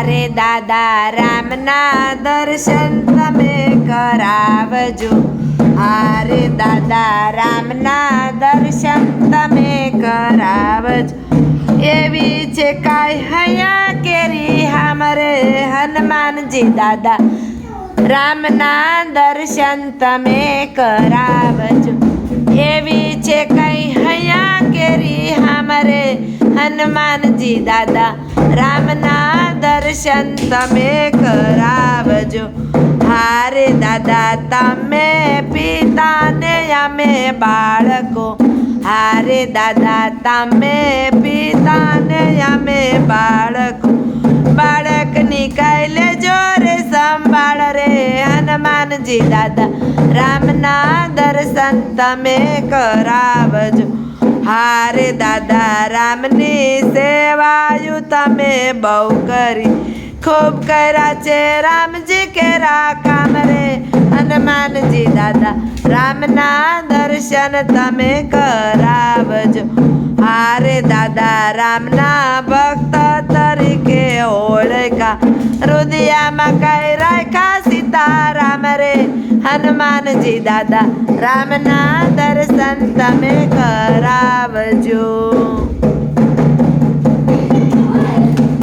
હારે દાદા રામના દર્શન તમે કરાવજો હારે દાદા રામના દર્શન તમે કરાવજો એવી છે કાંઈ હૈયા કેરી હામરે હનુમાનજી દાદા રામના દર્શન તમે કરાવજો એવી છે કઈ હૈયા કેરી હામરે હનુમાનજી દાદા રામના દર્શન તમે કરાવજો હારે દાદા તમે પિતાને અમે બાળકો હારે દાદા તમે પિતાને અમે બાળકો બાળકની કાલે જોરે સંભાળ રે હનુમાનજી દાદા રામના દર્શન તમે કરાવજો હારે દાદા રામની સેવાયું તમે બહુ કરી ખૂબ કર્યા છે રામજી કેરા કામ રે હનુમાનજી દાદા રામના દર્શન તમે કરાવજો હારે દાદા રામના ભક્ત તરીકે ઓળખા હૃદયમાં કઈ રાખ્યા સીતારામ રે હનુમાનજી દાદા રામના દર્શન તમે કરાવજો।